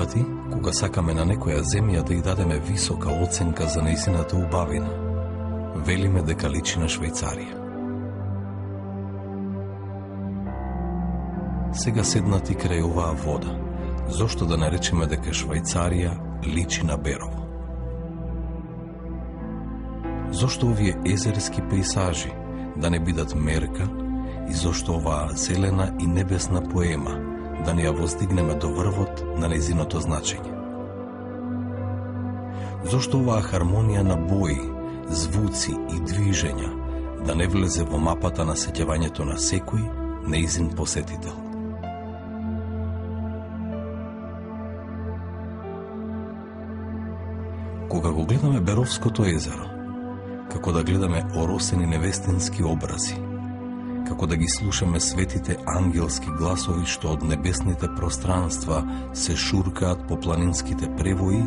пати, кога сакаме на некоја земја да ја дадеме висока оценка за нејзината убавина, велиме дека личи на Швајцарија. Сега седнати крај оваа вода, зошто да не речеме дека Швајцарија личи на Берово? Зошто овие езерски пејсажи да не бидат мерка и зошто оваа зелена и небесна поема да не ја воздигнеме до врвот на нејзиното значење? Зошто оваа хармонија на бои, звуци и движења да не влезе во мапата на сеќавањето на секој нејзин посетител? Кога го гледаме Беровското езеро, како да гледаме оросени невестински образи, како да ги слушаме светите ангелски гласови што од небесните пространства се шуркаат по планинските превои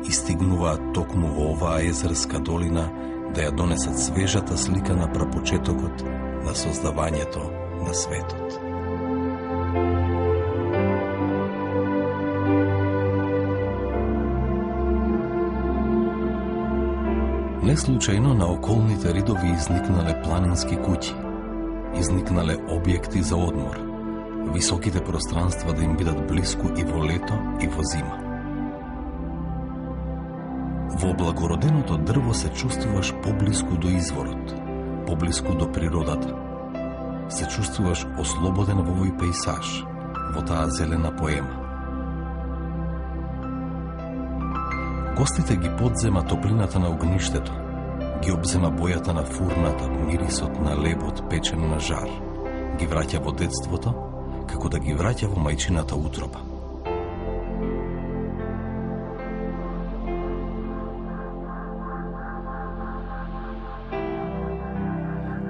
и стигнуваат токму во оваа езерска долина да ја донесат свежата слика на прапочетокот на создавањето на светот. Не случајно на околните ридови изникнале планински куќи, изникнале објекти за одмор, високите пространства да им бидат блиску и во лето и во зима. Во облагороденото дрво се чувствуваш поблиску до изворот, поблиску до природата. Се чувствуваш ослободен во овој пејсаж, во таа зелена поема. Гостите ги подзема топлината на огништето, ги обзема бојата на фурната, мирисот на лебот печен на жар, ги враќа во детството, како да ги враќа во мајчината утроба.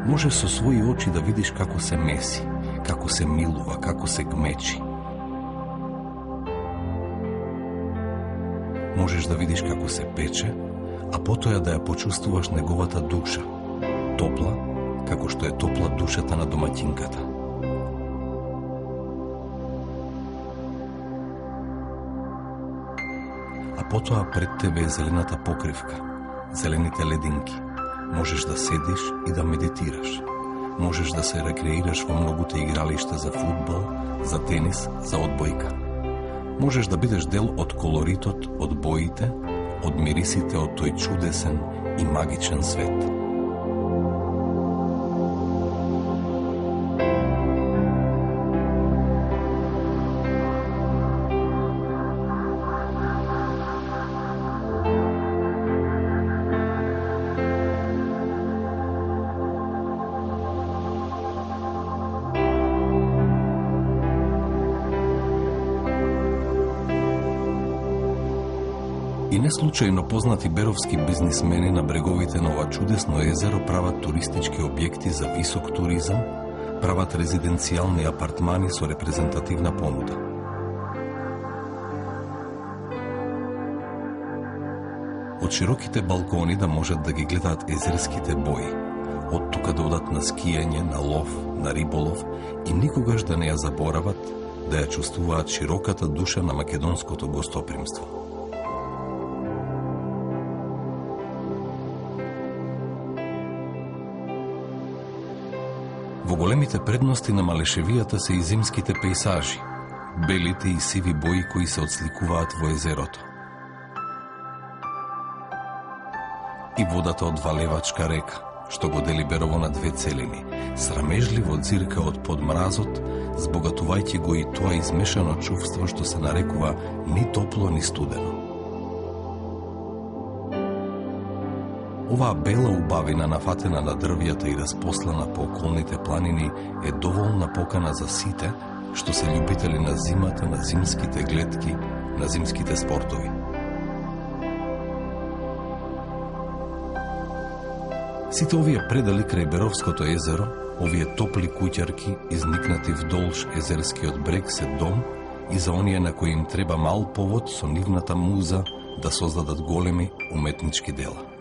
Може со своји очи да видиш како се меси, како се милува, како се гмечи. Можеш да видиш како се пече, а потоа да ја почувствуваш неговата душа, топла, како што е топла душата на домаќинката. А потоа пред тебе е зелената покривка, зелените лединки. Можеш да седиш и да медитираш. Можеш да се рекреираш во многуте игралишта за фудбал, за тенис, за одбојка. Можеш да бидеш дел од колоритот, од боите, од мирисите од тој чудесен и магичен свет. И не случајно познати беровски бизнисмени на бреговите на ова чудесно езеро прават туристички објекти за висок туризам, прават резиденцијални апартмани со репрезентативна понуда. Од широките балкони да можат да ги гледаат езерските бои, од тука да одат на скијање, на лов, на риболов и никогаш да не ја заборават да ја чувствуваат широката душа на македонското гостопримство. Во големите предности на Малешевијата се и зимските пејсажи, белите и сиви бои кои се отсликуваат во езерото. И водата од Валевачка река, што го дели Берово на две целини, срамежливо цирка од подмразот, збогатувајќи го и тоа измешано чувство што се нарекува ни топло ни студено. Оваа бела убавина нафатена на дрвјата и распослана по околните планини е доволна покана за сите што се љубители на зимата, на зимските гледки, на зимските спортови. Сите овие предели крај Беровското езеро, овие топли куќарки изникнати вдолж езерскиот брег се дом и за оние на кои им треба мал повод со нивната муза да создадат големи уметнички дела.